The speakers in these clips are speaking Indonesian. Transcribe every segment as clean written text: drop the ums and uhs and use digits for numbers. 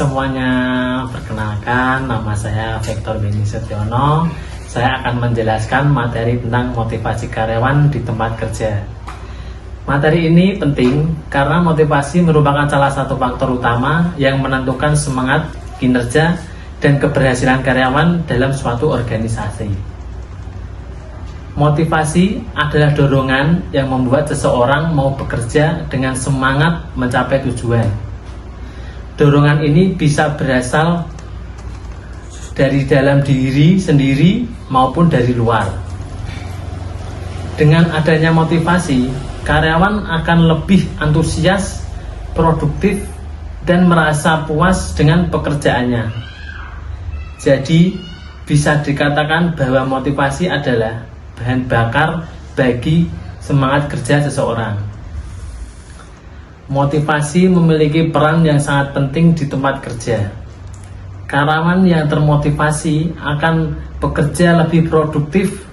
semuanya, perkenalkan nama saya Victor Beni Setiono. Saya akan menjelaskan materi tentang motivasi karyawan di tempat kerja. Materi ini penting karena motivasi merupakan salah satu faktor utama yang menentukan semangat, kinerja, dan keberhasilan karyawan dalam suatu organisasi. Motivasi adalah dorongan yang membuat seseorang mau bekerja dengan semangat mencapai tujuan. Dorongan ini bisa berasal dari dalam diri sendiri maupun dari luar. Dengan adanya motivasi, karyawan akan lebih antusias, produktif, dan merasa puas dengan pekerjaannya. Jadi, bisa dikatakan bahwa motivasi adalah bahan bakar bagi semangat kerja seseorang. Motivasi memiliki peran yang sangat penting di tempat kerja. Karyawan yang termotivasi akan bekerja lebih produktif,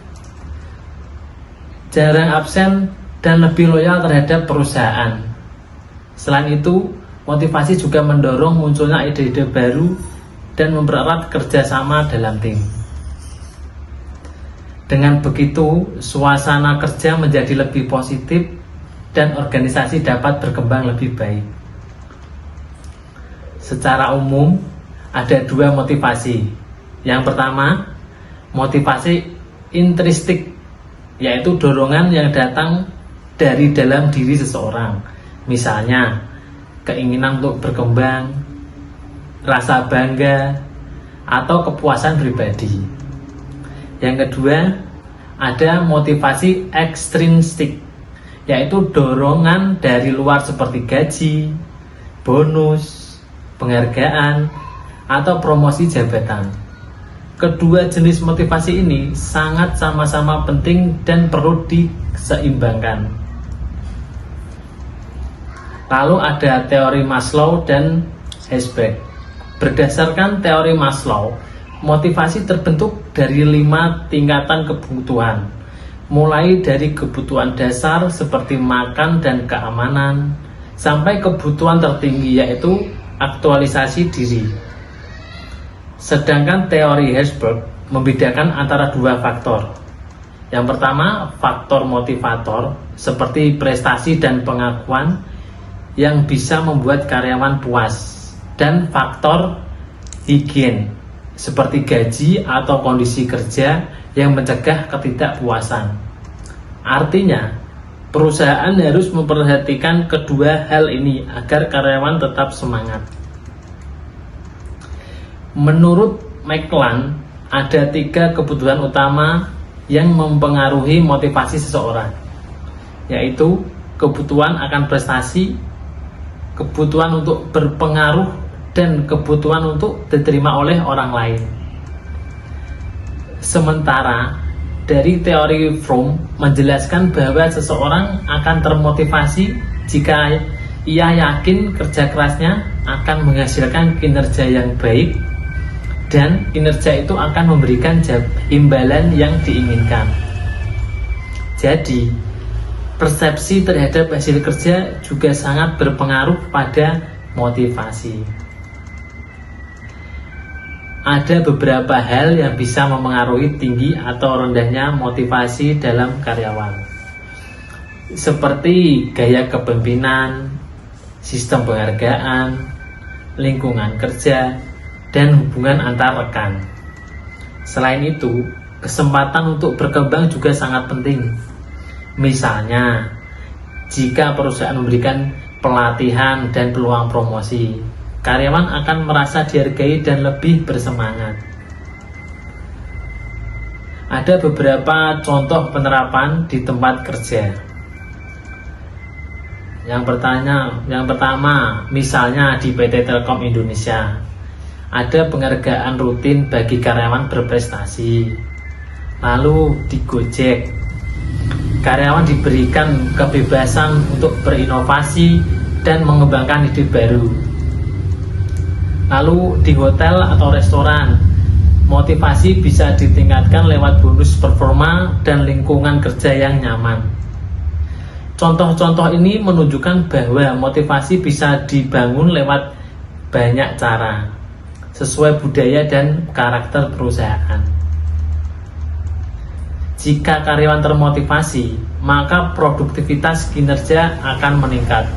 jarang absen, dan lebih loyal terhadap perusahaan. Selain itu, motivasi juga mendorong munculnya ide-ide baru dan mempererat kerjasama dalam tim. Dengan begitu, suasana kerja menjadi lebih positif dan organisasi dapat berkembang lebih baik. Secara umum, ada dua motivasi. Yang pertama, motivasi intrinsik, yaitu dorongan yang datang dari dalam diri seseorang. Misalnya, keinginan untuk berkembang, rasa bangga, atau kepuasan pribadi. Yang kedua, ada motivasi ekstrinsik, yaitu dorongan dari luar seperti gaji, bonus, penghargaan, atau promosi jabatan. Kedua jenis motivasi ini sangat sama-sama penting dan perlu diseimbangkan. Lalu ada teori Maslow dan Herzberg. Berdasarkan teori Maslow, motivasi terbentuk dari 5 tingkatan kebutuhan, mulai dari kebutuhan dasar seperti makan dan keamanan, sampai kebutuhan tertinggi yaitu aktualisasi diri. Sedangkan teori Herzberg membedakan antara dua faktor. Yang pertama, faktor motivator seperti prestasi dan pengakuan yang bisa membuat karyawan puas, dan faktor higien seperti gaji atau kondisi kerja yang mencegah ketidakpuasan. Artinya, perusahaan harus memperhatikan kedua hal ini agar karyawan tetap semangat. Menurut McClelland, ada 3 kebutuhan utama yang mempengaruhi motivasi seseorang, yaitu kebutuhan akan prestasi, kebutuhan untuk berpengaruh, dan kebutuhan untuk diterima oleh orang lain. Sementara dari teori Fromm menjelaskan bahwa seseorang akan termotivasi jika ia yakin kerja kerasnya akan menghasilkan kinerja yang baik dan kinerja itu akan memberikan imbalan yang diinginkan. Jadi, persepsi terhadap hasil kerja juga sangat berpengaruh pada motivasi. Ada beberapa hal yang bisa mempengaruhi tinggi atau rendahnya motivasi dalam karyawan, seperti gaya kepemimpinan, sistem penghargaan, lingkungan kerja, dan hubungan antar rekan. Selain itu, kesempatan untuk berkembang juga sangat penting. Misalnya, jika perusahaan memberikan pelatihan dan peluang promosi, karyawan akan merasa dihargai dan lebih bersemangat. Ada beberapa contoh penerapan di tempat kerja. Yang pertama, misalnya di PT Telkom Indonesia, ada penghargaan rutin bagi karyawan berprestasi. Lalu di Gojek, karyawan diberikan kebebasan untuk berinovasi dan mengembangkan ide baru. Lalu di hotel atau restoran, motivasi bisa ditingkatkan lewat bonus performa dan lingkungan kerja yang nyaman. Contoh-contoh ini menunjukkan bahwa motivasi bisa dibangun lewat banyak cara sesuai budaya dan karakter perusahaan. Jika karyawan termotivasi, maka produktivitas kinerja akan meningkat.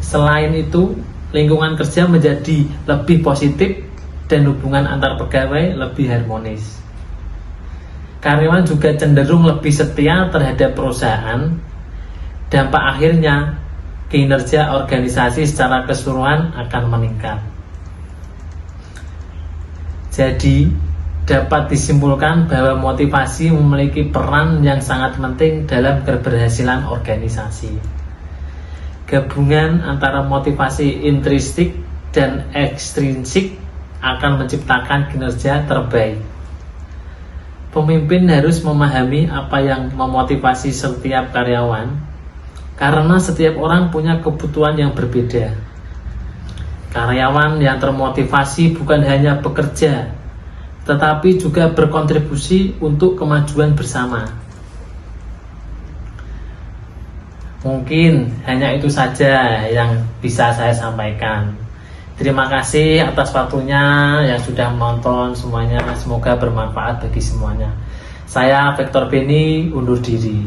Selain itu, lingkungan kerja menjadi lebih positif dan hubungan antar pegawai lebih harmonis. Karyawan juga cenderung lebih setia terhadap perusahaan. Dampak akhirnya, kinerja organisasi secara keseluruhan akan meningkat. Jadi, dapat disimpulkan bahwa motivasi memiliki peran yang sangat penting dalam keberhasilan organisasi. Gabungan antara motivasi intrinsik dan ekstrinsik akan menciptakan kinerja terbaik. Pemimpin harus memahami apa yang memotivasi setiap karyawan, karena setiap orang punya kebutuhan yang berbeda. Karyawan yang termotivasi bukan hanya bekerja, tetapi juga berkontribusi untuk kemajuan bersama. Mungkin hanya itu saja yang bisa saya sampaikan. Terima kasih atas waktunya yang sudah menonton semuanya. Semoga bermanfaat bagi semuanya. Saya Victor Beni undur diri.